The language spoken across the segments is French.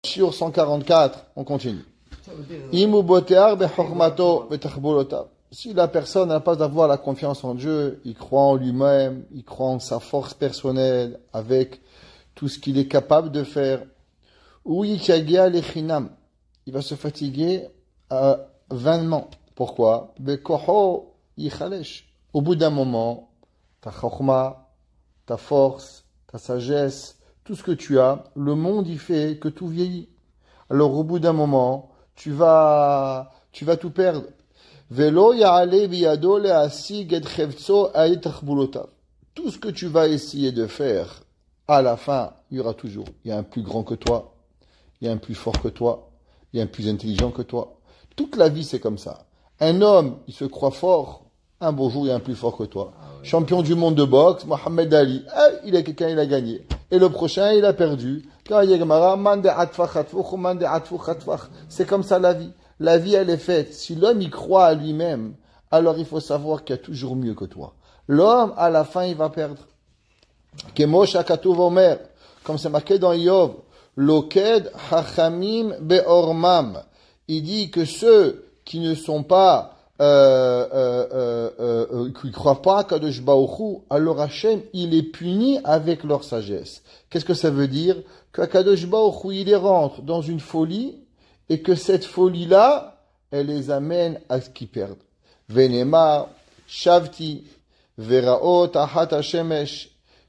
Shiur 144, on continue. Imu botear bechormato betachbolotav. Si la personne n'a pas d'avoir la confiance en Dieu, il croit en lui-même, il croit en sa force personnelle, avec tout ce qu'il est capable de faire, ou yichagia lechinam, il va se fatiguer vainement. Pourquoi? Bekoho yichalesh. Au bout d'un moment, ta chorma, ta force, ta sagesse, tout ce que tu as, le monde y fait que tout vieillit. Alors au bout d'un moment, tu vas tout perdre. Velo ya'ale biyado le'asig et chevtso ay tachbulotav. Tout ce que tu vas essayer de faire, à la fin, il y aura toujours. Il y a un plus grand que toi, il y a un plus fort que toi, il y a un plus intelligent que toi. Toute la vie, c'est comme ça. Un homme, il se croit fort. Un beau jour, il y a un plus fort que toi. Champion du monde de boxe, Mohamed Ali. Il a quelqu'un, il a gagné. Et le prochain, il a perdu. C'est comme ça la vie. La vie, elle est faite. Si l'homme y croit à lui-même, alors il faut savoir qu'il y a toujours mieux que toi. L'homme, à la fin, il va perdre. Comme c'est marqué dans Yov, Loked hachamim beormam. Il dit que ceux qui ne sont pas, qui ne croient pas à Kadosh Baruch Hu, alors Hachem, il les punit avec leur sagesse. Qu'est-ce que ça veut dire? Que Kadosh Baruch Hu, il les rentre dans une folie, et que cette folie-là, elle les amène à ce qu'ils perdent. Venema, Shavti, Veraot, Ahat Hashemesh,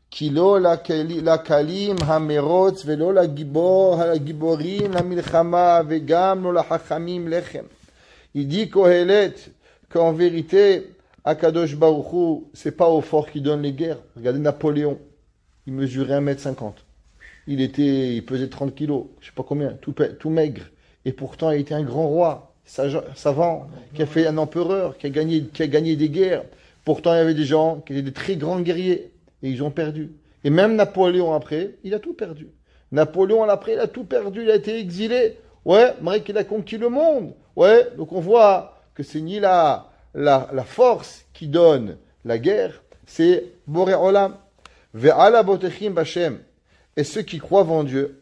Kilo la kalim hamerot, velo la giborim, la milchama, vegam, lo la hachamim lechem. Il dit Kohelet, qu'en vérité, Akadosh Baruch Hu, c'est pas au fort qui donne les guerres. Regardez Napoléon, il mesurait 1m50. Il pesait 30 kilos, je sais pas combien, tout maigre. Et pourtant, il était un grand roi, savant, qui a fait un empereur, qui a gagné des guerres. Pourtant, il y avait des gens qui étaient des très grands guerriers, et ils ont perdu. Et même Napoléon après, il a tout perdu. Napoléon après, il a tout perdu, il a été exilé. Ouais, malgré qu'il a conquis le monde. Ouais, donc on voit que c'est ni la force qui donne la guerre, c'est Boré Olam. Ve'ala botechim b'Hashem. Et ceux qui croient en Dieu,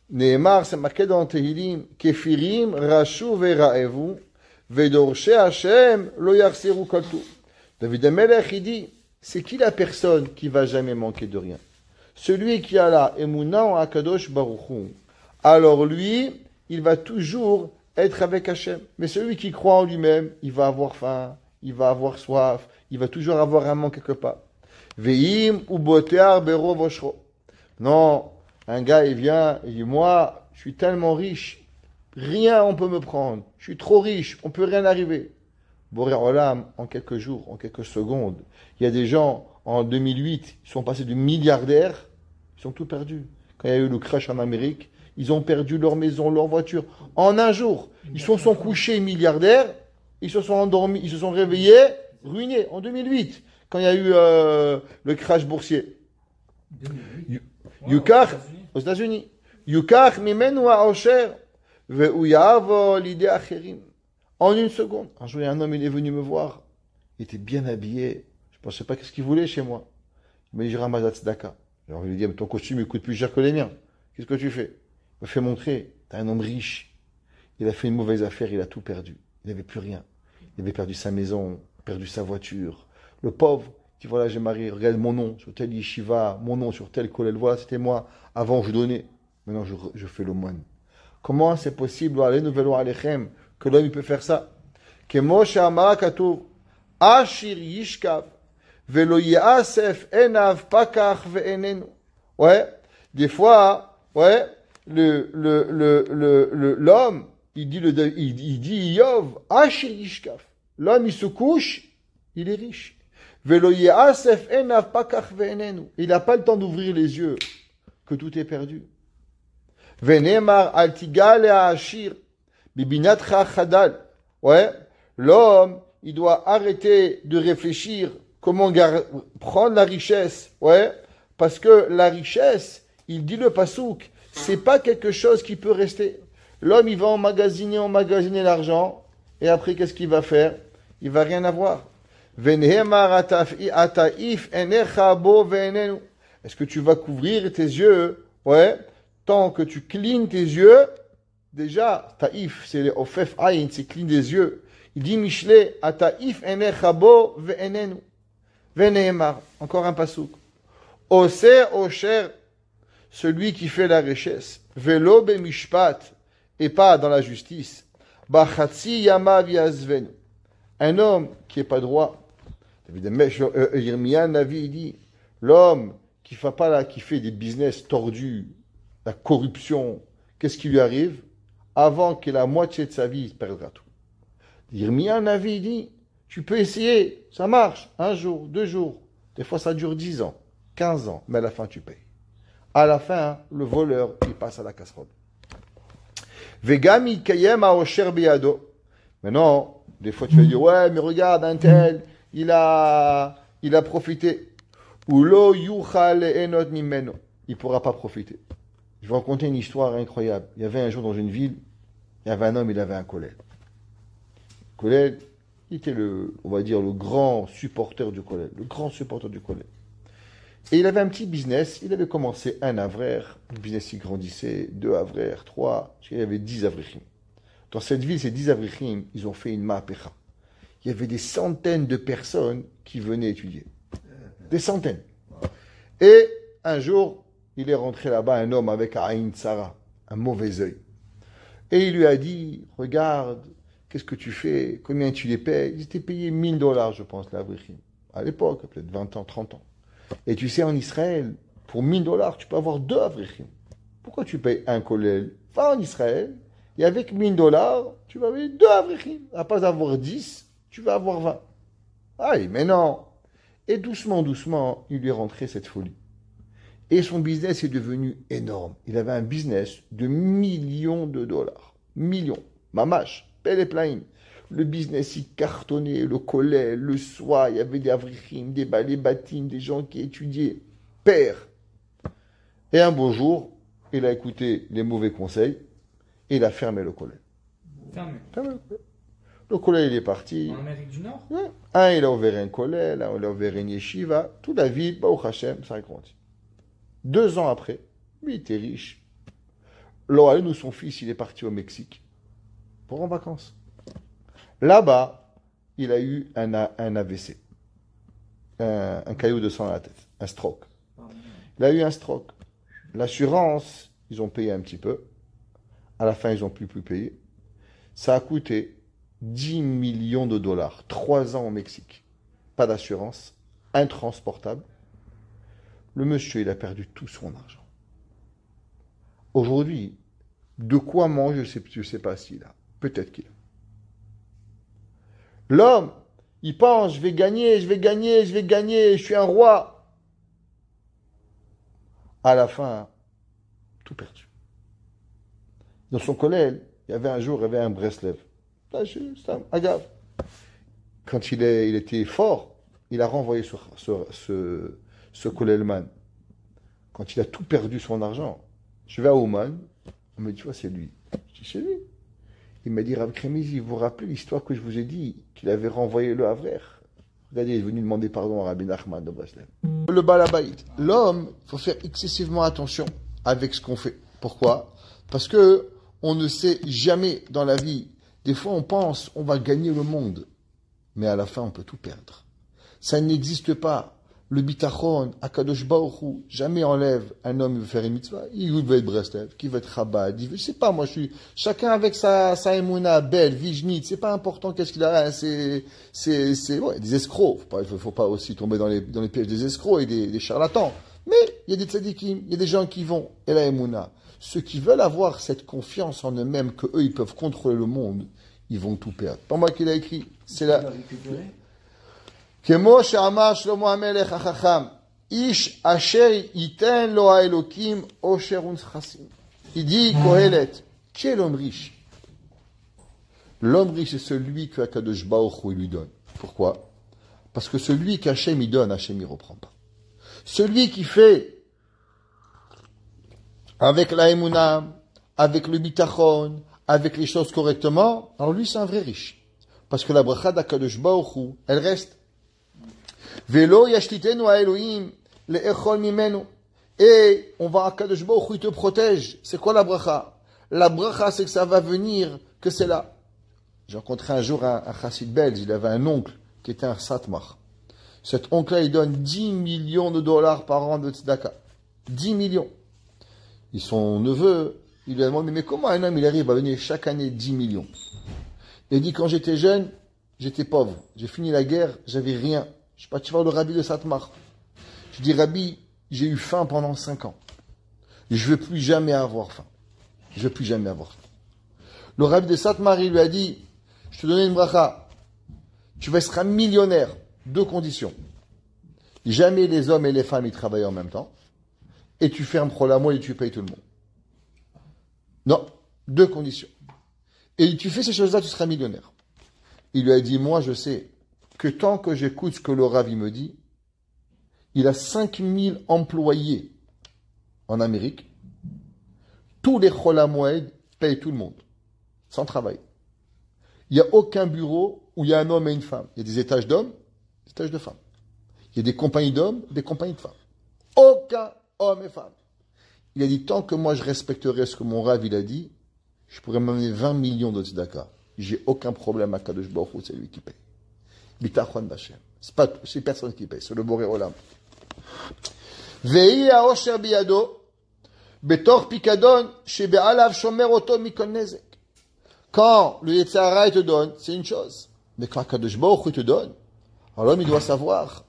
Nehemar, c'est marqué dans Tehilim, Kefirim, Rashu ve'ra'evu, ve'dorshe Hashem, lo yarseru koltu. David Amelech, il dit, c'est qui la personne qui va jamais manquer de rien? Celui qui a la Emunah en Akadosh Baruch Hu. Alors lui, il va toujours être avec Hachem. Mais celui qui croit en lui-même, il va avoir faim, il va avoir soif, il va toujours avoir un manque quelque part. Ve'im ou botear bero voshro. Non, un gars, il vient, il dit, moi, je suis tellement riche, rien on peut me prendre. Je suis trop riche, on peut rien arriver. Boré Olam, en quelques jours, en quelques secondes, il y a des gens, en 2008, ils sont passés de milliardaires, ils ont tout perdu. Quand il y a eu le crash en Amérique, ils ont perdu leur maison, leur voiture. En un jour, ils se sont couchés milliardaires, ils se sont endormis, ils se sont réveillés, ruinés. En 2008, quand il y a eu le crash boursier. Yukach, aux États-Unis. Yukach mimenu ha'osher, ve'uyavo l'idée acherim. En une seconde. Un jour, il y a un homme, il est venu me voir. Il était bien habillé. Je ne pensais pas qu'est-ce qu'il voulait chez moi. Il m'a dit, je ramasse la tzedaka. Alors, je lui ai dit, ton costume, il coûte plus cher que les miens. Qu'est-ce que tu fais? Il m'a fait montrer. T'es un homme riche. Il a fait une mauvaise affaire, il a tout perdu. Il n'avait plus rien. Il avait perdu sa maison, perdu sa voiture. Le pauvre, dit, voilà, j'ai marié, regarde mon nom sur tel yeshiva, mon nom sur tel collège. Voilà, c'était moi. Avant, je donnais. Maintenant, je fais l'aumône. Comment c'est possible, allez, nous veillons alechem, que l'homme il peut faire ça? Kemo she'amar katuv, ashir yishkav, velo yasef enav pakach ve'enenu. Ouais, des fois, ouais, l'homme, il dit Yov, ashir yishkav. L'homme, il se couche, il est riche. Velo yasef enav pakach ve'enenu. Il n'a pas le temps d'ouvrir les yeux, que tout est perdu. Venemar altigal et ashir. Bibinatra chadal. Ouais, l'homme, il doit arrêter de réfléchir comment prendre la richesse. Ouais, parce que la richesse, il dit le pasouk, c'est pas quelque chose qui peut rester. L'homme, il va emmagasiner l'argent, et après, qu'est-ce qu'il va faire? Il va rien avoir. Est-ce que tu vas couvrir tes yeux? Ouais, tant que tu clignes tes yeux, déjà, taïf, c'est le ofef ayin, c'est cligne des yeux. Il dit Mishle, ataif enechabo ve'enenu. Ve'neemar. Encore un pasouk. Oser osher, celui qui fait la richesse. Velo bemishpat, et pas dans la justice. Bachatsi yama viazvenu. Un homme qui n'est pas droit. Yirmiya Navi dit, l'homme qui fait des business tordus, la corruption, qu'est-ce qui lui arrive? Avant que la moitié de sa vie, il perdra tout. Yirmiya Navi dit, tu peux essayer, ça marche, 1 jour, 2 jours. Des fois, ça dure 10 ans, 15 ans, mais à la fin, tu payes. À la fin, le voleur, il passe à la casserole. Vegami kayem aosher biyado. Maintenant, des fois, tu vas dire, ouais, mais regarde, un tel, il a profité. Ou lo yuchal enot mimeno. Il ne pourra pas profiter. Je vais vous raconter une histoire incroyable. Il y avait un jour dans une ville, il y avait un homme, il avait un collègue. Le collègue, il était on va dire, le grand supporter du collègue. Le grand supporter du collègue. Et il avait un petit business. Il avait commencé 1 avraire. Le business, il grandissait. 2 avraires, 3. Il y avait 10 avrichim. Dans cette ville, ces 10 avrichim, ils ont fait une ma'apecha. Il y avait des centaines de personnes qui venaient étudier. Des centaines. Et un jour, il est rentré là-bas, un homme avec Aïn Tsara, un mauvais œil. Et il lui a dit, regarde, qu'est-ce que tu fais? Combien tu les payes? Ils étaient payés $1000, je pense, l'avrichim. À l'époque, peut-être 20 ans, 30 ans. Et tu sais, en Israël, pour $1000, tu peux avoir 2 avrichim. Pourquoi tu payes un kollel? Va en Israël, et avec $1000, tu vas payer 2 avrichim. À pas avoir 10, tu vas avoir 20. Ah, mais non. Et doucement, doucement, il lui est rentré cette folie. Et son business est devenu énorme. Il avait un business de millions de dollars. Millions. Mamash, pelle et plaïm. Le business, il cartonnait, le collait, le soir, il y avait des avrichim, des balais bâtim, des gens qui étudiaient. Père. Et un beau jour, il a écouté les mauvais conseils et il a fermé le collège. Fermé. Le collège, il est parti. En Amérique du Nord? Ouais. Un, il a ouvert un collège, là, il a ouvert une yeshiva. Toute la vie, Baruch Hashem, ça a grandi. 2 ans après, lui, il était riche. Nous, son fils, il est parti au Mexique pour en vacances. Là-bas, il a eu un AVC, un caillou de sang à la tête, un stroke. Il a eu un stroke. L'assurance, ils ont payé un petit peu. À la fin, ils n'ont plus payé. Ça a coûté $10 millions, 3 ans au Mexique. Pas d'assurance, intransportable. Le monsieur, il a perdu tout son argent. Aujourd'hui, de quoi manger, je ne sais pas s'il a. Peut-être qu'il a. L'homme, il pense, je vais gagner, je suis un roi. À la fin, tout perdu. Dans son collège, il y avait un jour, il y avait un Breslev. C'est un agave. Quand il était fort, il a renvoyé ce collège-man. Quand il a tout perdu son argent, je vais à Ouman, on me dit, c'est lui. Je dis, c'est lui. Il m'a dit, Rav Kremizi, vous vous rappelez l'histoire que je vous ai dit, qu'il avait renvoyé le Havrer? Regardez, il est venu demander pardon à Rabbi Nachman de Breslev. Le Balabaït. L'homme, il faut faire excessivement attention avec ce qu'on fait. Pourquoi? Parce que on ne sait jamais dans la vie. Des fois, on pense, on va gagner le monde. Mais à la fin, on peut tout perdre. Ça n'existe pas. Le bitachon, Akadosh Baruch Hu, jamais enlève un homme qui veut faire une mitzvah. Il veut être Breslev, qui veut être Chabad. Je sais pas, moi, chacun avec sa émouna belle, vijnit. C'est pas important qu'est-ce qu'il a. C'est des escrocs. Faut pas aussi tomber dans les pièges des escrocs et des charlatans. Mais il y a des tzadikim, il y a des gens qui vont. Et la émouna. Ceux qui veulent avoir cette confiance en eux-mêmes que eux ils peuvent contrôler le monde, ils vont tout perdre. Pas moi qui l'a écrit. C'est là. כמו שאמר שלמה המלך החכם, איש אשר ייתן לו האלוקים עושר ונכסים. Il dit, Kohelet, qui est l'homme riche? L'homme riche, c'est celui que Akadosh Baruch Hu lui donne. Pourquoi? Parce que celui qu'Hachem il donne, Hachem il reprend pas. Celui qui fait avec la Emouna, avec le bitachon, avec les choses correctement, alors lui c'est un vrai riche. Parce que la bracha d'Akadosh Baruch Hu, elle reste. Velo yashlitenu a Elohim le'echol mimenu. Et on va à Kadosh Baruch Hu, il te protège. C'est quoi la bracha? La bracha, c'est que ça va venir, que c'est là. J'ai rencontré un jour un chassid belge, il avait un oncle qui était un satmar. Cet oncle-là, il donne 10 millions de dollars par an de tzedaka. 10 millions. Et son neveu, il lui a demandé, mais comment un homme, il arrive à venir chaque année 10 millions? Il dit, quand j'étais jeune, j'étais pauvre. J'ai fini la guerre, j'avais rien. Je suis parti voir le rabbi de Satmar. Je dis, Rabbi, j'ai eu faim pendant 5 ans. Je ne veux plus jamais avoir faim. Je ne veux plus jamais avoir faim. Le rabbi de Satmar, il lui a dit, je te donne une bracha. Tu vas être millionnaire. 2 conditions. Jamais les hommes et les femmes y travaillent en même temps. Et tu fermes Cholamol et tu payes tout le monde. Non. 2 conditions. Et tu fais ces choses-là, tu seras millionnaire. Il lui a dit, moi je sais que tant que j'écoute ce que le Rav me dit, il a 5000 employés en Amérique. Tous les Cholamol payent tout le monde. Sans travail. Il n'y a aucun bureau où il y a un homme et une femme. Il y a des étages d'hommes, des étages de femmes. Il y a des compagnies d'hommes, des compagnies de femmes. Aucun homme et femme. Il a dit, tant que moi je respecterai ce que mon Rav il a dit, je pourrais m'amener 20 millions de tzedaka. J'ai aucun problème à Kadosh Baruch Hu, c'est lui qui paye. Bitachon Bashem. C'est personne qui paye, c'est le Boré Olam. Ve'i ha'osher biyado, betor pikadon, shebe'alav shomer oto mikol nezek. Quand le Yetzer Hara te donne, c'est une chose. Mais quand Kadosh Baruch Hu te donne, alors l'homme il doit savoir,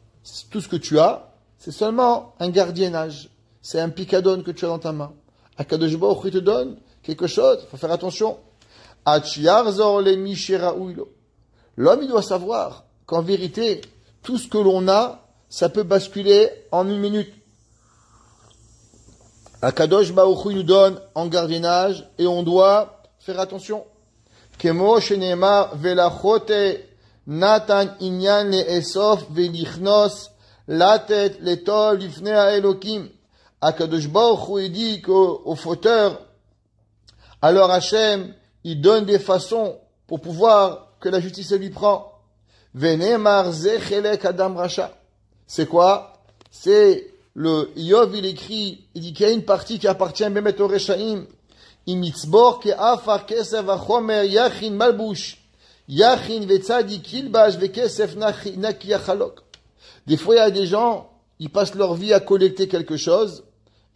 tout ce que tu as, c'est seulement un gardiennage. C'est un picadon que tu as dans ta main. Kadosh Baruch Hu te donne quelque chose, il faut faire attention. L'homme, il doit savoir qu'en vérité, tout ce que l'on a, ça peut basculer en 1 minute. Kadosh Baruch Hu nous donne en gardiennage et on doit faire attention. Kemo shenema velachote natan inyan leesof velichnos latet letov lifnei haelokim. Kadosh Baruch Hu dit qu'au fauteur, alors Hachem, il donne des façons pour pouvoir que la justice lui prend. Venemar zechelek adam racha. C'est quoi? C'est le Yov, il écrit, il dit qu'il y a une partie qui appartient Bemet au Rechaim. Imitzbor ke afar kesef achomer yachin malbush. Yachin vetzadik ilbash vekesef naki yachalok. Des fois, il y a des gens, ils passent leur vie à collecter quelque chose,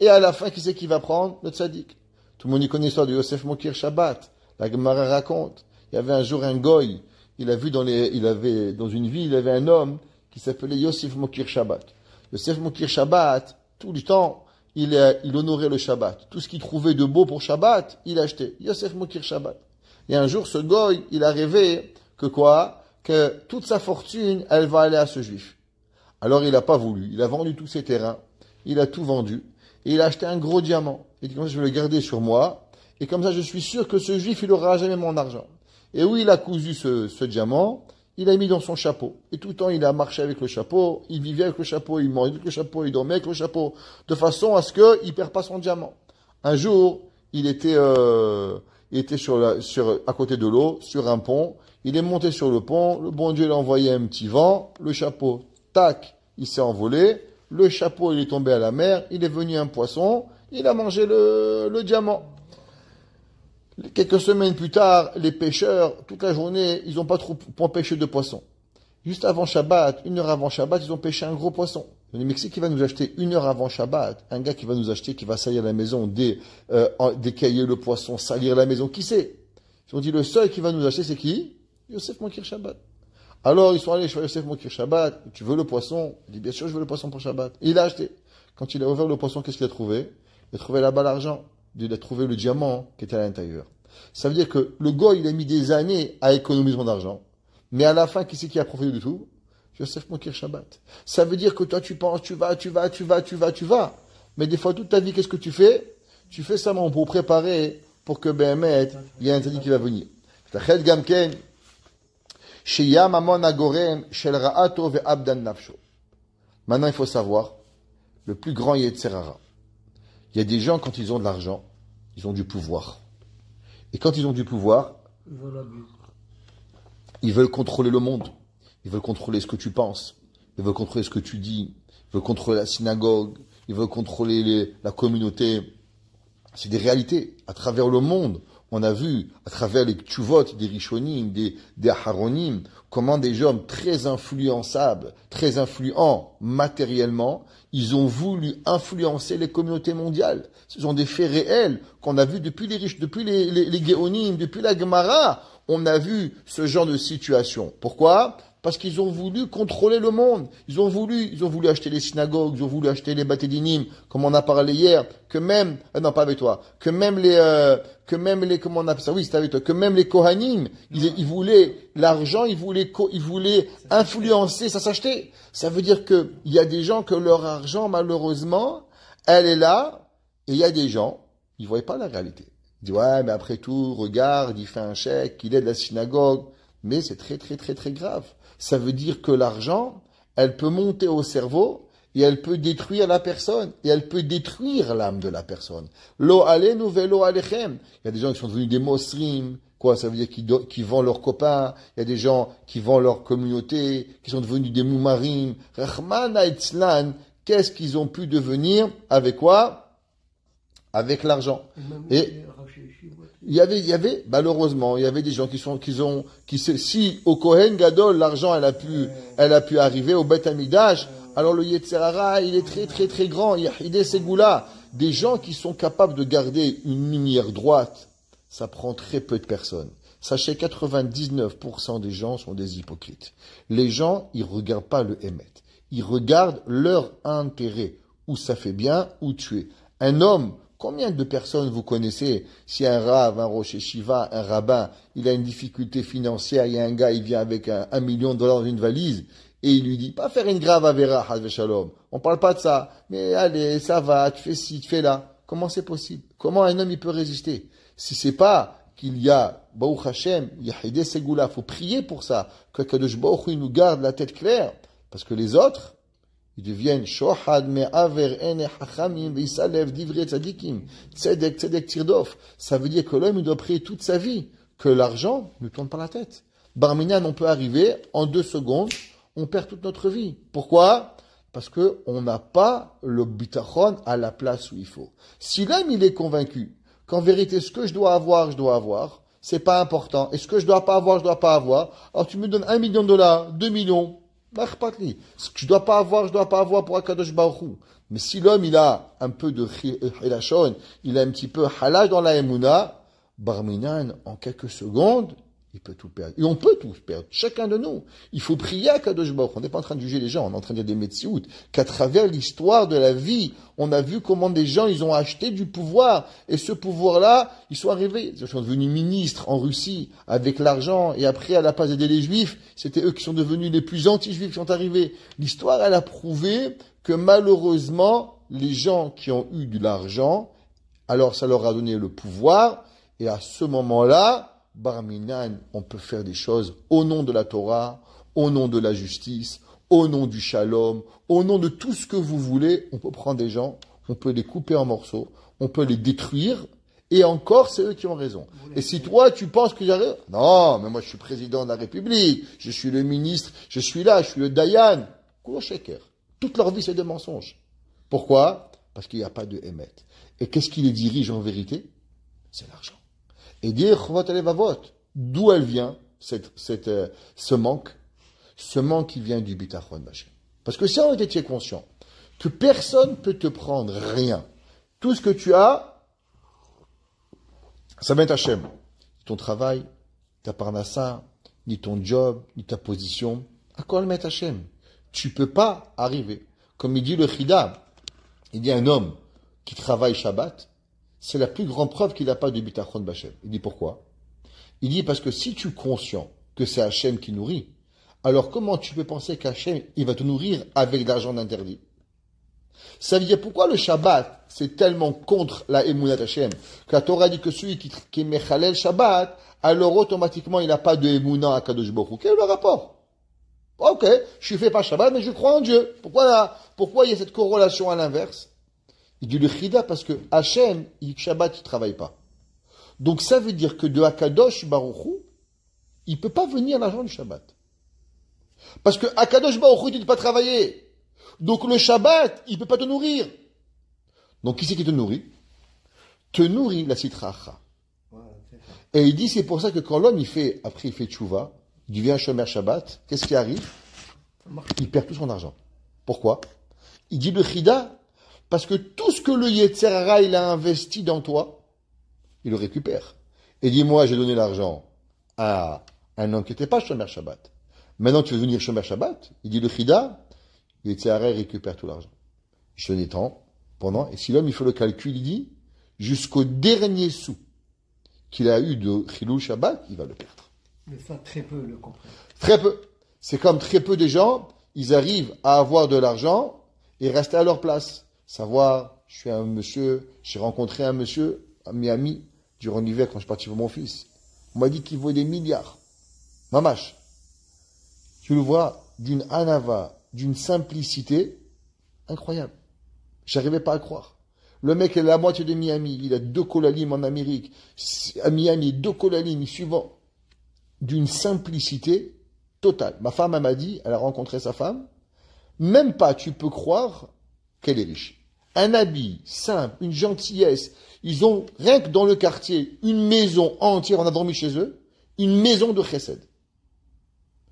et à la fin, qui c'est qui va prendre? Le tzaddik. Tout le monde y connaît l'histoire de Yosef Mokir Shabbat. La Gemara raconte. Il y avait un jour un goy. Dans une ville, il avait un homme qui s'appelait Yosef Mokir Shabbat. Yosef Mokir Shabbat, tout le temps, il honorait le Shabbat. Tout ce qu'il trouvait de beau pour Shabbat, il achetait. Yosef Mokir Shabbat. Et un jour, ce goy, il a rêvé que quoi? Que toute sa fortune, elle va aller à ce juif. Alors il n'a pas voulu. Il a vendu tous ses terrains. Il a tout vendu. Et il a acheté un gros diamant. Il dit, comme ça, je vais le garder sur moi. Et comme ça, je suis sûr que ce juif, il n'aura jamais mon argent. Et où il a cousu ce diamant, il a mis dans son chapeau. Et tout le temps, il a marché avec le chapeau, il vivait avec le chapeau, il mangeait avec le chapeau, il dormait avec le chapeau, de façon à ce qu'il ne perd pas son diamant. Un jour, il était à côté de l'eau, sur un pont. Il est monté sur le pont, le bon Dieu l'a envoyé un petit vent, le chapeau, tac, il s'est envolé. Le chapeau, il est tombé à la mer, il est venu un poisson, il a mangé le diamant. Quelques semaines plus tard, les pêcheurs, toute la journée, ils n'ont pas trop pour pêcher de poissons. Juste avant Shabbat, 1 heure avant Shabbat, ils ont pêché un gros poisson. Le Mexique qui va nous acheter 1 heure avant Shabbat, un gars qui va nous acheter, qui va salir la maison, décailler le poisson, salir la maison, qui c'est? Ils ont dit, le seul qui va nous acheter, c'est qui? Yosef Mokir Shabbat. Alors, ils sont allés chez Yosef Mokir Shabbat. Tu veux le poisson? Il dit, bien sûr, je veux le poisson pour Shabbat. Et il a acheté. Quand il a ouvert le poisson, qu'est-ce qu'il a trouvé? Il a trouvé là-bas l'argent. Il a trouvé le diamant qui était à l'intérieur. Ça veut dire que le goy, il a mis des années à économiser son argent. Mais à la fin, qui c'est qui a profité de tout? Yosef Mokir Shabbat. Ça veut dire que toi, tu penses, tu vas. Mais des fois, toute ta vie, qu'est-ce que tu fais? Tu fais ça pour préparer, pour que Béhémet, il y ait un tzaddik qui va venir. Maintenant, il faut savoir, le plus grand Yetzer Hara. Il y a des gens, quand ils ont de l'argent, ils ont du pouvoir. Et quand ils ont du pouvoir, ils veulent contrôler le monde. Ils veulent contrôler ce que tu penses. Ils veulent contrôler ce que tu dis. Ils veulent contrôler la synagogue. Ils veulent contrôler la communauté. C'est des réalités. À travers le monde, on a vu, à travers les tchuvot des Rishonim, des Aharonim, comment des hommes très influençables, très influents matériellement, ils ont voulu influencer les communautés mondiales. Ce sont des faits réels qu'on a vus depuis les Géonim, depuis la Gemara. On a vu ce genre de situation. Pourquoi? Parce qu'ils ont voulu contrôler le monde. Ils ont voulu acheter les synagogues, ils ont voulu acheter les batédinim, comme on a parlé hier, que même, non, pas avec toi, que même les, comment on appelle ça? Oui, c'était avec toi, que même les Kohanim, ils voulaient l'argent, ils voulaient influencer, ça s'achetait. Ça veut dire que il y a des gens que leur argent, malheureusement, elle est là, et il y a des gens, ils voyaient pas la réalité. Ils disent, ouais, mais après tout, regarde, il fait un chèque, il aide la synagogue. Mais c'est très, très, très, très grave. Ça veut dire que l'argent, elle peut monter au cerveau et elle peut détruire la personne et elle peut détruire l'âme de la personne. Lo alenu velo alechem. Il y a des gens qui sont devenus des mosrim. Quoi? Ça veut dire qu'ils vendent leurs copains. Il y a des gens qui vendent leur communauté, qui sont devenus des moumarim. Rahman Aitzlan. Qu'est-ce qu'ils ont pu devenir? Avec quoi? Avec l'argent. Et il y avait, malheureusement, il y avait des gens si au Kohen Gadol, l'argent, elle a pu arriver au Beth Amidash, alors le Yetzer Hara, il est très, très, très grand. Yahidé Ségoula. Des gens qui sont capables de garder une lumière droite, ça prend très peu de personnes. Sachez, 99% des gens sont des hypocrites. Les gens, ils regardent pas le Hémet. Ils regardent leur intérêt. Où ça fait bien, où tu es. Un homme, combien de personnes vous connaissez? Si un rav, un rocher shiva, un rabbin, il a une difficulté financière, il y a un gars, il vient avec $1 million dans une valise, et il lui dit, pas faire une grave avéra, hazve shalom. On parle pas de ça. Mais allez, ça va, tu fais ci, tu fais là. Comment c'est possible? Comment un homme, il peut résister? Si c'est pas qu'il y a, Baruch Hashem, Yahidé Ségoula, faut prier pour ça, que Kadosh Baruch Hu nous garde la tête claire. Parce que les autres, ils deviennent shohad me'aver ene hachamim ve'isalev divrei tzadikim tzedek tirdof. Ça veut dire que l'homme il doit prier toute sa vie que l'argent ne tourne pas la tête. Barminan, on peut arriver en 2 secondes, on perd toute notre vie. Pourquoi? Parce que on n'a pas le bitachon à la place où il faut. Si l'homme il est convaincu qu'en vérité ce que je dois avoir, c'est pas important, et ce que je dois pas avoir. Alors tu me donnes $1 million, 2 millions. Ce que je dois pas avoir pour Akadosh Baruch Hu. Mais si l'homme, il a un peu de hilachon, il a un petit peu halal dans la emuna, Barminan, en quelques secondes, il peut tout perdre. Et on peut tout perdre. Chacun de nous. Il faut prier à Kadosh Baruch Hu. On n'est pas en train de juger les gens, on est en train de dire des médecins, qu'à travers l'histoire de la vie, on a vu comment des gens, ils ont acheté du pouvoir. Et ce pouvoir-là, ils sont arrivés. Ils sont devenus ministres en Russie avec l'argent. Et après, à la place d'aider les Juifs, c'était eux qui sont devenus les plus anti-juifs qui sont arrivés. L'histoire, elle a prouvé que malheureusement, les gens qui ont eu de l'argent, alors ça leur a donné le pouvoir. Et à ce moment-là, Barminan, on peut faire des choses au nom de la Torah, au nom de la justice, au nom du shalom, au nom de tout ce que vous voulez. On peut prendre des gens, on peut les couper en morceaux, on peut les détruire, et encore, c'est eux qui ont raison. Et si toi, tu penses que j'arrive, non, mais moi je suis président de la République, je suis le ministre, je suis là, je suis le Dayan. Koulo sheker. Toute leur vie, c'est des mensonges. Pourquoi? Parce qu'il n'y a pas de Hémet. Et qu'est-ce qui les dirige en vérité? C'est l'argent. Et dire, d'où elle vient, ce manque? Ce manque qui vient du bitachon Hashem. Parce que si on était conscient que personne ne peut te prendre rien, tout ce que tu as, ça vient Hashem. Ni ton travail, ta parnassa, ni ton job, ni ta position, à quoi le mettre Hashem? Tu peux pas arriver. Comme il dit le Chida, il dit un homme qui travaille Shabbat, c'est la plus grande preuve qu'il n'a pas de bitachon b'Hashem. Il dit pourquoi? Il dit parce que si tu es conscient que c'est Hachem qui nourrit, alors comment tu peux penser qu'Hachem, il va te nourrir avec de l'argent d'interdit? Ça veut dire pourquoi le Shabbat, c'est tellement contre la Emunat Hachem, que la Torah dit que celui qui est Mechalel Shabbat, alors automatiquement il n'a pas de Emunah à Kadosh Baruch Hu. Quel est le rapport? Ok, je ne fais pas Shabbat, mais je crois en Dieu. Pourquoi il y a cette corrélation à l'inverse? Il dit le Chida parce que Hachem, Shabbat, il travaille pas. Donc ça veut dire que de Akadosh Baruch Hu, il peut pas venir l'argent du Shabbat. Parce que Akadosh Baruch Hu, il ne peut pas travailler. Donc le Shabbat, il peut pas te nourrir. Donc qui c'est qui te nourrit? te nourrit la citracha. Et il dit, c'est pour ça que quand l'homme, après il fait tchouva, il devient shomer Shabbat, qu'est-ce qui arrive? Il perd tout son argent. Pourquoi? Il dit le chida, parce que tout ce que le Yetzer Hara, il a investi dans toi, il le récupère. Et dit, moi, j'ai donné l'argent à un homme qui n'était pas shomer Shabbat. Maintenant, tu veux devenir shomer Shabbat? Il dit le chida, le Yetzer Hara, il récupère tout l'argent. Je donne temps, pendant, et si l'homme, il fait le calcul, il dit, jusqu'au dernier sou qu'il a eu de Chilul Shabbat, il va le perdre. Mais ça, très peu le comprennent. Très peu. C'est comme très peu de gens, ils arrivent à avoir de l'argent et rester à leur place. Savoir, je suis un monsieur, j'ai rencontré un monsieur à Miami durant l'hiver quand je suis parti pour mon fils. On m'a dit qu'il vaut des milliards. Mamache. Tu le vois d'une anava, d'une simplicité incroyable. J'arrivais pas à croire. Le mec est la moitié de Miami, il a 2 kolalim en Amérique. À Miami, 2 kolalim suivant. D'une simplicité totale. Ma femme, elle m'a dit, elle a rencontré sa femme, même pas tu peux croire qu'elle est riche. Un habit simple, une gentillesse. Ils ont, rien que dans le quartier, une maison entière, on a dormi chez eux, une maison de chesed.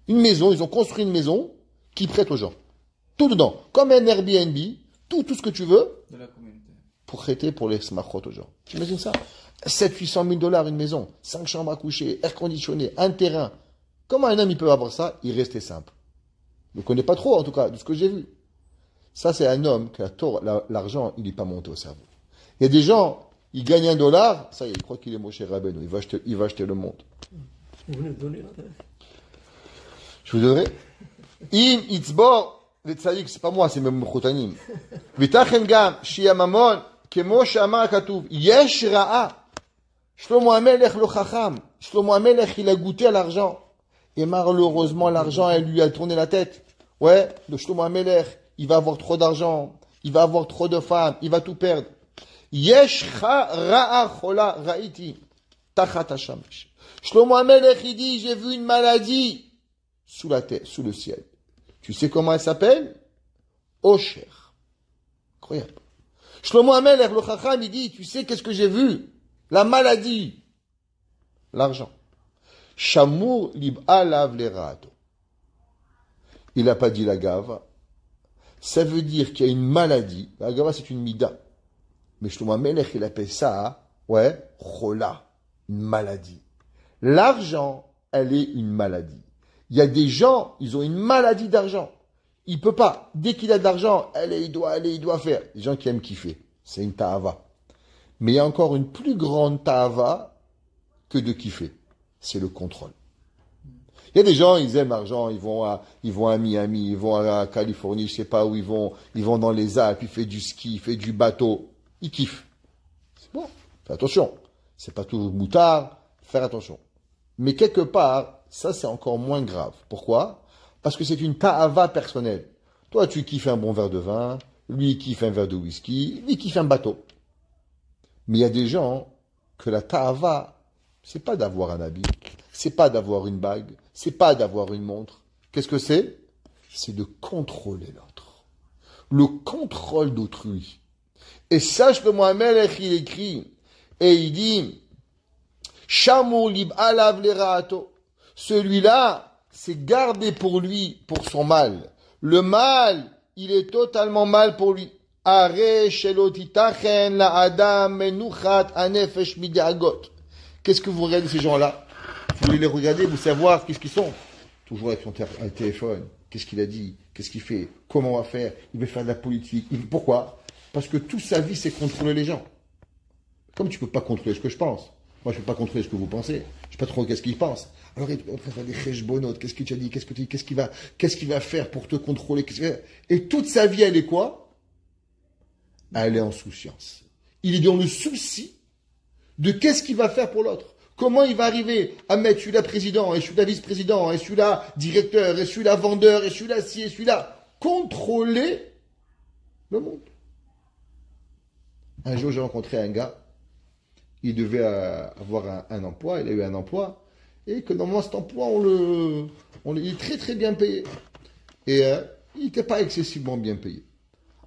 Une maison, ils ont construit une maison qui prête aux gens. Tout dedans. Comme un Airbnb, tout ce que tu veux. De la communauté. Pour prêter pour les smachot aux gens. T'imagines ça? 700 000 $, une maison, 5 chambres à coucher, air conditionné, un terrain. Comment un homme il peut avoir ça? Il restait simple. Je ne connais pas trop, en tout cas, de ce que j'ai vu. Ça, c'est un homme que l'argent, il n'est pas monté au cerveau. Il y a des gens, ils gagnent $1, ça y est, ils croient qu'il est Moshe Rabbeinu, il va acheter le monde. Vous nous donnez l'adresse. Je vous donnerai. Im itzbor, le tzadik, c'est pas moi, c'est même Chotanim. Vitachen gam, shiyamamon, kemo shama katuv, yesh ra'a. Shlomo HaMelech le chacham. Shlomo HaMelech, il a goûté à l'argent. Et malheureusement, l'argent, elle lui a tourné la tête. Ouais, le Shlomo HaMelech, il va avoir trop d'argent, il va avoir trop de femmes, il va tout perdre. Yesh ra'a chola ra'iti. Tachat hashamash. Shlomo HaMelech, il dit, j'ai vu une maladie sous la terre, sous le ciel. Tu sais comment elle s'appelle? Osher. Incroyable. Shlomo HaMelech, le chacham, il dit, tu sais qu'est-ce que j'ai vu? La maladie. L'argent. Shamour lib alav lerato. Il n'a pas dit la gava. Ça veut dire qu'il y a une maladie. La gava, c'est une mida. Mais Shlomo HaMelech, il appelle ça, ouais, chola. Une maladie. L'argent, elle est une maladie. Il y a des gens, ils ont une maladie d'argent. Il peut pas. Dès qu'il a de l'argent, il doit faire. Les gens qui aiment kiffer. C'est une ta'ava. Mais il y a encore une plus grande ta'ava que de kiffer. C'est le contrôle. Il y a des gens, ils aiment l'argent, ils vont à Miami, ils vont à Californie, je sais pas où ils vont dans les Alpes, ils font du ski, ils font du bateau. Ils kiffent. C'est bon. Fais attention. C'est pas tout moutard. Faire attention. Mais quelque part, ça c'est encore moins grave. Pourquoi? Parce que c'est une ta'ava personnelle. Toi, tu kiffes un bon verre de vin, lui il kiffe un verre de whisky, lui il kiffe un bateau. Mais il y a des gens que la ta'ava, c'est pas d'avoir un habit, c'est pas d'avoir une bague, c'est pas d'avoir une montre. Qu'est-ce que c'est? C'est de contrôler l'autre. Le contrôle d'autrui. Et sache que Mohamed, il écrit, et il dit, Shamour lib alav leraato. Celui-là, c'est gardé pour lui, pour son mal. Le mal, il est totalement mal pour lui. Qu'est-ce que vous regardez ces gens-là? Vous voulez les regarder, vous savoir qu'est-ce qu'ils sont? Toujours avec son téléphone. Qu'est-ce qu'il a dit? Qu'est-ce qu'il fait? Comment on va faire? Il veut faire de la politique. Pourquoi? Parce que toute sa vie, c'est contrôler les gens. Comme tu peux pas contrôler ce que je pense. Moi, je peux pas contrôler ce que vous pensez. Je sais pas trop qu'est-ce qu'ils pensent. Alors, il peut faire des cheshbonot. Qu'est-ce que tu as dit? Qu'est-ce qu'il va faire pour te contrôler? Et toute sa vie, elle est quoi? Elle est en souciance. Il est dans le souci de qu'est-ce qu'il va faire pour l'autre. Comment il va arriver à mettre celui-là président, et celui-là vice-président, et celui-là directeur, et celui-là vendeur, et celui-là ci, et celui-là. Contrôler le monde. Un jour, j'ai rencontré un gars. Il devait avoir un emploi. Il a eu un emploi. Et que normalement, cet emploi, il est très très bien payé. Et il n'était pas excessivement bien payé.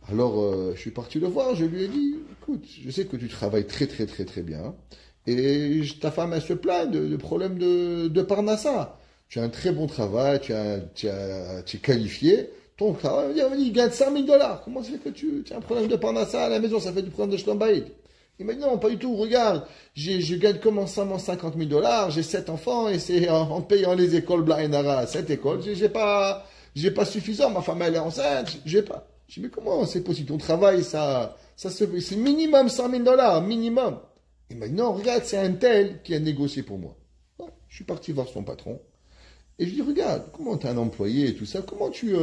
Alors, je suis parti le voir. Je lui ai dit, écoute, je sais que tu travailles très très très très bien, et ta femme, elle se plaint de problèmes de Parnassa. Tu as un très bon travail, tu es qualifié, ton travail, il gagne 5 000 $. Comment ça fait que tu as un problème de Parnassa à la maison, ça fait du problème de Shlom Bayit? Il m'a dit non, pas du tout, regarde, je gagne commencément 50 000 $, j'ai 7 enfants, et c'est en payant les écoles Blainara, 7 écoles, j'ai pas suffisant, ma femme elle est enceinte, j'ai pas. Je dis mais comment c'est possible, ton travail, c'est minimum 100 000 $, minimum. Il m'a dit non, regarde, c'est un tel qui a négocié pour moi. Bon, je suis parti voir son patron, et je lui dis regarde, comment tu es un employé et tout ça, comment tu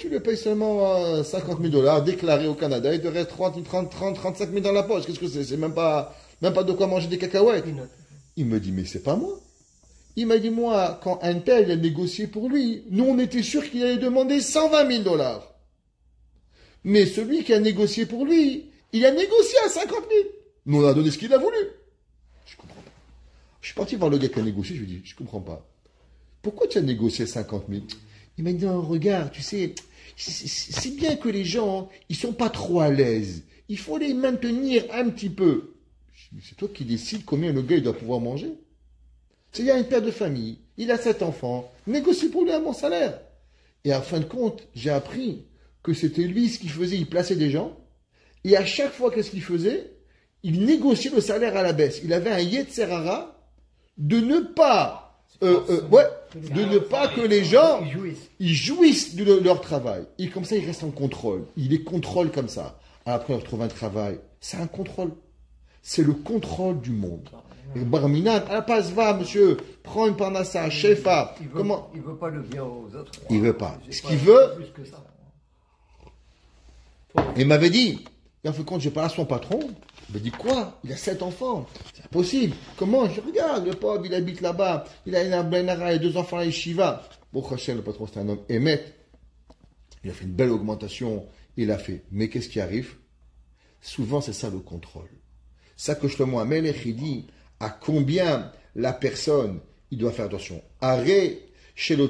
lui payes seulement 50 000 $ déclarés au Canada, il te reste 35 000 dans la poche. Qu'est-ce que c'est? C'est même pas de quoi manger des cacahuètes. Il me dit, mais c'est pas moi. Il m'a dit, moi, quand un tel a négocié pour lui, nous on était sûr qu'il allait demander 120 000 $. Mais celui qui a négocié pour lui, il a négocié à 50 000. Nous on a donné ce qu'il a voulu. Je comprends pas. Je suis parti voir le gars qui a négocié, je lui ai dit, je comprends pas. Pourquoi tu as négocié 50 000? Il m'a dit, non, regarde, tu sais, c'est bien que les gens, ils sont pas trop à l'aise. Il faut les maintenir un petit peu. C'est toi qui décides combien le gars il doit pouvoir manger. Il y a une père de famille, il a 7 enfants, négocie pour lui un bon salaire. Et en fin de compte, j'ai appris que c'était lui ce qu'il faisait, il plaçait des gens, et à chaque fois qu'est-ce qu'il faisait, il négociait le salaire à la baisse. Il avait un Yetzerara de ne pas, de ne pas que les gens, ils jouissent de leur travail. Et comme ça, ils restent en contrôle. Il les contrôle comme ça. Après, on retrouve un travail. C'est un contrôle. C'est le contrôle du monde. Et Barminan, à la passe, va, monsieur, prends une parnassa, chefa. Comment? Il veut pas le bien aux autres. Il veut pas. Ce qu'il veut, il m'avait dit, et en fin de compte, j'ai parlé à son patron. Il m'a dit quoi? Il a 7 enfants. C'est impossible. Comment? Je regarde, le pauvre, il habite là-bas. Il a une Benara et 2 enfants à Yeshiva. Bon, Hachem, le patron, c'est un homme émet. Il a fait une belle augmentation. Il a fait. Mais qu'est-ce qui arrive? Souvent, c'est ça le contrôle. Ça que Shlomo Amelech, il dit, à combien la personne, il doit faire attention. Arrête, cet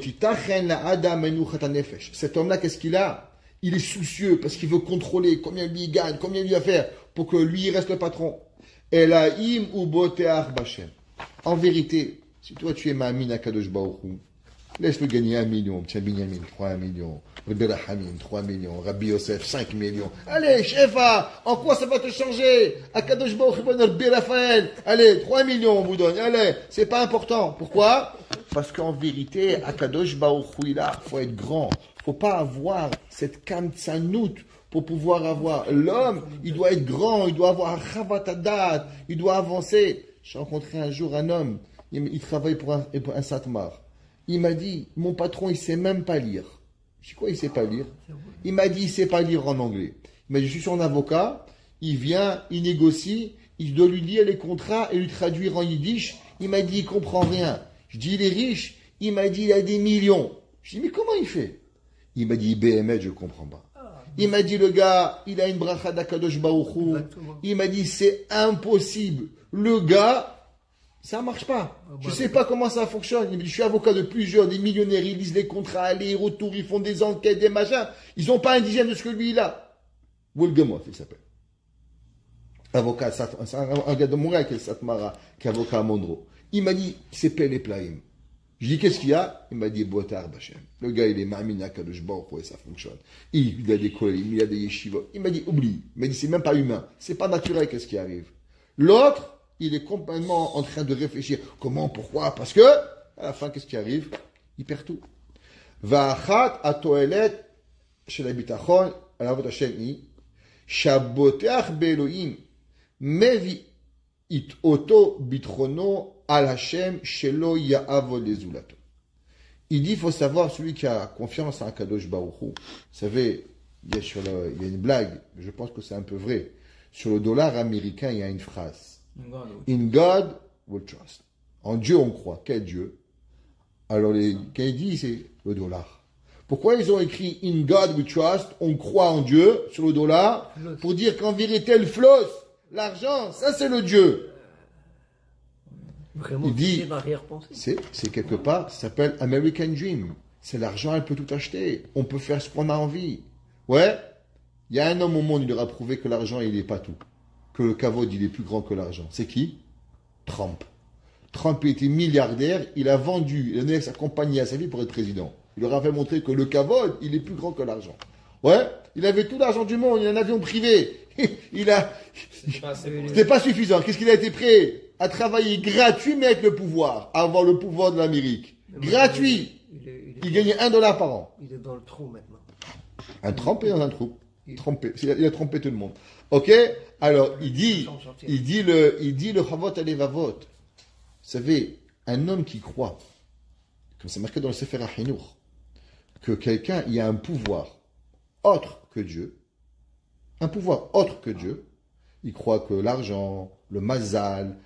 homme-là, qu'est-ce qu'il a? Il est soucieux parce qu'il veut contrôler combien lui il gagne, combien il va faire pour que lui il reste le patron. Elaim ou boteach bachem. En vérité, si toi tu es Ma'amin Akadosh Baruch Hu, laisse-le gagner 1 million. Tiens, Binyamin, 3 millions. Rabbi Rahamim, 3 millions. Rabbi Yosef, 5 millions. Allez, Shefa, en quoi ça va te changer? Akadosh Baruch Hu, Rabbi Raphaël. Allez, 3 millions on vous donne. Allez, c'est pas important. Pourquoi? Parce qu'en vérité, Akadosh Baruch Hu, il faut être grand. Faut pas avoir cette kamtsanout pour pouvoir avoir. L'homme, il doit être grand, il doit avoir un chavatadat, il doit avancer. J'ai rencontré un jour un homme, il travaille pour un satmar. Il m'a dit, mon patron, il sait même pas lire. Je dis quoi, il sait pas lire? Il m'a dit, il sait pas lire en anglais. Il m'a dit, je suis son avocat, il vient, il négocie, il doit lui lire les contrats et lui traduire en yiddish. Il m'a dit, il comprend rien. Je dis, il est riche. Il m'a dit, il a des millions. Je dis, mais comment il fait? Il m'a dit, BMS, je comprends pas. Il m'a dit, le gars, il a une bracha d'Akadosh Baruch Hu. Il m'a dit, c'est impossible. Le gars, ça marche pas. Je sais pas comment ça fonctionne. Il m'a dit, je suis avocat de plusieurs, des millionnaires, ils lisent les contrats, allers-retours, ils font des enquêtes, des machins. Ils ont pas un dixième de ce que lui, il a. Wolgemoth, il s'appelle. Avocat, c'est un gars de Montréal qui est Satmara, qui est avocat à Monroe. Il m'a dit, c'est Pele Plaim. Je dis, qu'est-ce qu'il y a? Il m'a dit, Botar Bachem. Le gars, il est Ma'amin Akadosh Baruch Hu, ça fonctionne. Il a des kolim, il a des yeshivot. Il m'a dit, oublie. Il m'a dit, c'est même pas humain. C'est pas naturel, qu'est-ce qui arrive. L'autre, il est complètement en train de réfléchir. Comment, pourquoi? Parce que, à la fin, qu'est-ce qui arrive? Il perd tout. Va'achat atoelet shel habitachon, alavot Hashem i, shaboteach be'elohim, mevi it oto bitrono al Hashem shelo ya'avod lezulato. Il dit, il faut savoir, celui qui a confiance en Kadosh Baruch Hu, vous savez, il y a une blague, mais je pense que c'est un peu vrai. Sur le dollar américain, il y a une phrase. In God we trust. En Dieu, on croit. Quel Dieu? Alors, quand il dit, c'est le dollar. Pourquoi ils ont écrit In God we trust, on croit en Dieu, sur le dollar, pour dire qu'en vérité, le floss, l'argent, ça c'est le Dieu. Vraiment, il dit, c'est quelque part, ça s'appelle American Dream. C'est l'argent, elle peut tout acheter. On peut faire ce qu'on a envie. Ouais, il y a un homme au monde, il leur a prouvé que l'argent, il n'est pas tout. que le kavod, il est plus grand que l'argent. C'est qui? Trump. Trump était milliardaire, il a vendu, il a donné sa compagnie à sa vie pour être président. Il leur a fait montrer que le kavod, il est plus grand que l'argent. Ouais, il avait tout l'argent du monde, il a un avion privé. C'était pas suffisant. Qu'est-ce qu'il a été prêt à travailler gratuit, mais avec le pouvoir, à avoir le pouvoir de l'Amérique. Gratuit. Il gagnait $1 par an. Il est dans le trou maintenant. Un trempé dans un trou. Trompé. Il a trompé tout le monde. Ok? Alors, il dit le Chavot Alevavot. Vous savez, un homme qui croit, comme c'est marqué dans le Sefer HaChinuch, que quelqu'un, il y a un pouvoir autre que Dieu, un pouvoir autre que Dieu, il croit que l'argent, le mazal,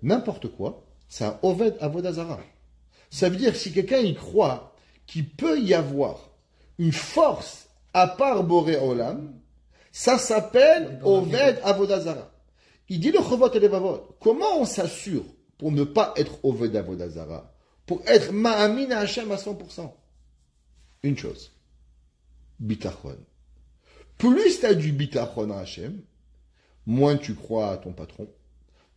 n'importe quoi, c'est un Oved Avodazara. Ça veut dire si quelqu'un y croit qu'il peut y avoir une force à part Boré Olam, ça s'appelle Oved Avodazara. Il dit le Chovot et Levavot. Comment on s'assure pour ne pas être Oved Avodazara, pour être Ma'amin à Hachem à 100%? Une chose, Bitachon. Plus tu as du Bitachon à Hachem, moins tu crois à ton patron,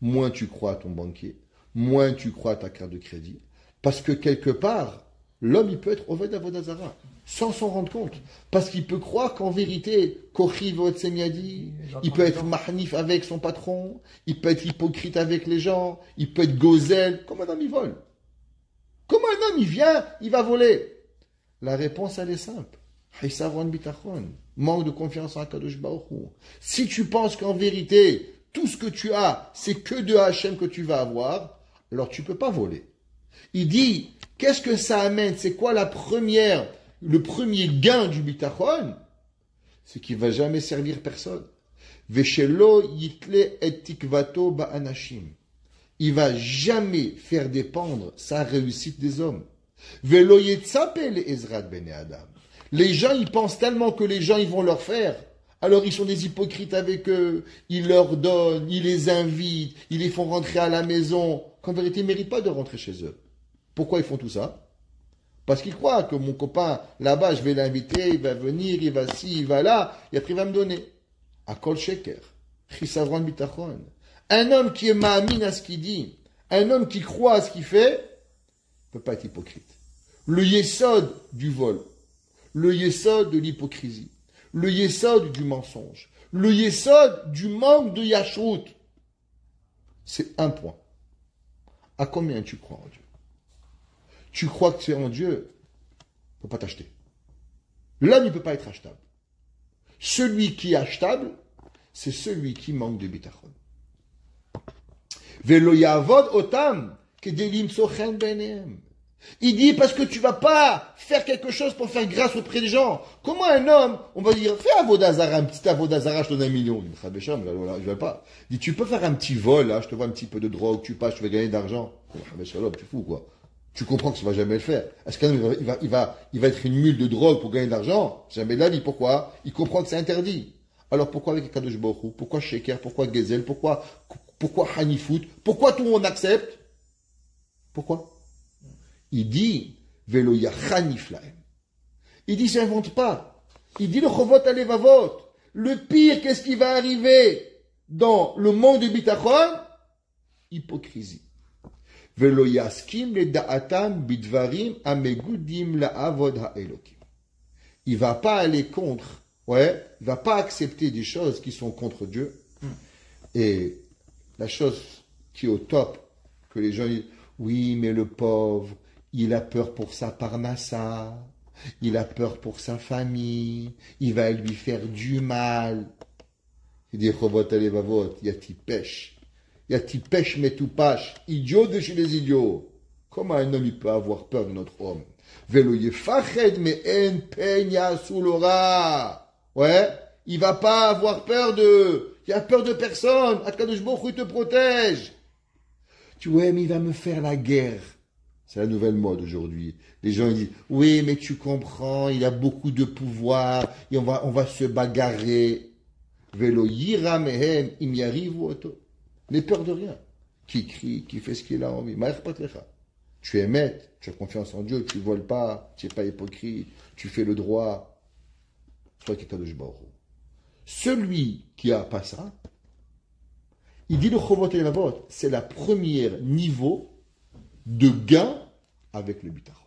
moins tu crois à ton banquier, moins tu crois à ta carte de crédit. Parce que quelque part, l'homme, il peut être Oved Avodazara, sans s'en rendre compte. Parce qu'il peut croire qu'en vérité, Kochi Votsemiadi, il peut être mahnif avec son patron, il peut être hypocrite avec les gens, il peut être gozel. Comme un homme, il vole. Comme un homme, il vient, il va voler. La réponse, elle est simple. Hisaron bitachon. Manque de confiance en Akadosh Baruch Hu. Si tu penses qu'en vérité, tout ce que tu as, c'est que de Hachem que tu vas avoir, alors tu ne peux pas voler. Il dit, qu'est-ce que ça amène? C'est quoi le premier gain du bitachon? C'est qu'il ne va jamais servir personne. Veshelo yitle et tikvato ba'anashim. Il ne va jamais faire dépendre sa réussite des hommes. Velo yetzapel ezrat bene adam. Les gens, ils pensent tellement que les gens, ils vont leur faire. Alors ils sont des hypocrites avec eux, ils leur donnent, ils les invitent, ils les font rentrer à la maison, qu'en vérité, ils ne méritent pas de rentrer chez eux. Pourquoi ils font tout ça? Parce qu'ils croient que mon copain, là-bas, je vais l'inviter, il va venir, il va ci, il va là, et après il va me donner. Akol sheker, chisavron bitachon. Un homme qui est ma'amin à ce qu'il dit, un homme qui croit à ce qu'il fait, ne peut pas être hypocrite. Le yesod du vol, le yesod de l'hypocrisie, le yesod du mensonge, le yesod du manque de yashrut, c'est un point. À combien tu crois en Dieu? Tu crois que tu es en Dieu, il ne peut pas t'acheter. L'homme, il ne peut pas être achetable. Celui qui est achetable, c'est celui qui manque de bitachon. Velo yavod otam kedelim sochen benehem. Il dit parce que tu vas pas faire quelque chose pour faire grâce auprès des gens. Comment un homme, on va dire, fais Avodazara, un petit Avodazara, je te donne 1 million. Il me dit, je vais pas. Il dit, tu peux faire un petit vol, là, je te vois un petit peu de drogue, tu passes, tu vas gagner d'argent. Tu fous, quoi. Tu comprends que ça va jamais le faire. Est-ce qu'un homme, il va être une mule de drogue pour gagner de l'argent? Jamais de la vie. Pourquoi? Il comprend que c'est interdit. Alors pourquoi avec Kadosh Baruch Hu? Pourquoi Sheker? Pourquoi Gezel? Pourquoi Hanifout? Pourquoi tout le monde accepte? Pourquoi? Il dit, Velo yachanif lahem. Il dit, j'invente pas. Il dit, le chovot alevavot. Le pire, qu'est-ce qui va arriver dans le monde du bitachon? Hypocrisie. Velo yaskim le da'atam bidvarim amegudim la'avod ha'elokim. Il va pas aller contre, il va pas accepter des choses qui sont contre Dieu. Et la chose qui est au top, que les gens disent, oui, mais le pauvre, il a peur pour sa parnassa, il a peur pour sa famille, il va lui faire du mal. Il dit, Chovot alevavot, il y a ti pêche. Il y a ti pêche mais tout pâche. Idiot de chez les idiots. Comment un homme il peut avoir peur de notre homme? Velo yefached me en peña soulora. Ouais, il va pas avoir peur il a peur de personne. Akadosh Baruch Hu te protège. Mais il va me faire la guerre. C'est la nouvelle mode aujourd'hui. Les gens ils disent, oui, mais tu comprends, il a beaucoup de pouvoir, et on va se bagarrer. Velo yira mehem im yarivu oto. N'aie peur de rien. Qui crie, qui fait ce qu'il a envie. Tu es maître, tu as confiance en Dieu, tu ne voles pas, tu n'es pas hypocrite, tu fais le droit. Sois Kadosh Baruch Hu. Celui qui n'a pas ça, Il dit le Chovot Levavot, c'est la première niveau de gain avec le bitachon.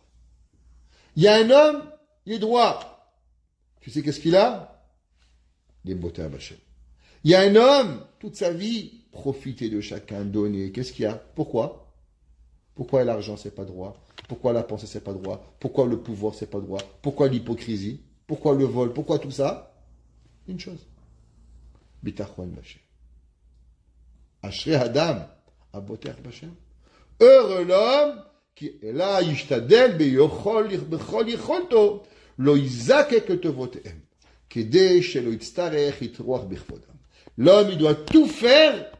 Il y a un homme, il est droit. Tu sais qu'est-ce qu'il a? Des beautés à Bachem. Il y a un homme, toute sa vie, profiter de chacun, donner. Qu'est-ce qu'il y a? Pourquoi? Pourquoi l'argent, c'est pas droit? Pourquoi la pensée, c'est pas droit? Pourquoi le pouvoir, c'est pas droit? Pourquoi l'hypocrisie? Pourquoi le vol? Pourquoi tout ça? Une chose. Bitachon Bachem. Ashrei Adam, Aboter Bachem. Heureux l'homme qui est là, Yishtadel, Bechol Yicholto, Lo Yizakek Tovotehem, Kedei Shelo Yitztarech Yitroach Bechvodam. L'homme, il doit tout faire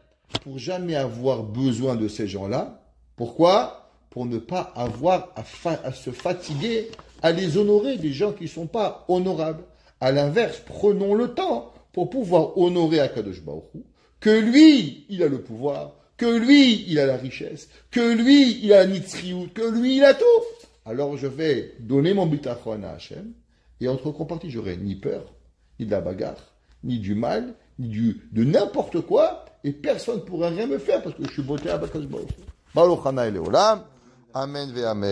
pour jamais avoir besoin de ces gens-là. Pourquoi? Pour ne pas avoir à se fatiguer à les honorer, des gens qui ne sont pas honorables. À l'inverse, prenons le temps pour pouvoir honorer Akadosh Baruch Hu, que lui, il a le pouvoir, que lui, il a la richesse, que lui, il a la nitzriout, que lui, il a tout. Alors je vais donner mon bitachon à Hachem, et entre contrepartie, j'aurai ni peur, ni de la bagarre, ni du mal, ni de n'importe quoi, et personne ne pourra rien me faire, parce que je suis beauté à Akadosh Baruch Hu. Baruch Hana Eleolam, Amen ve Amen.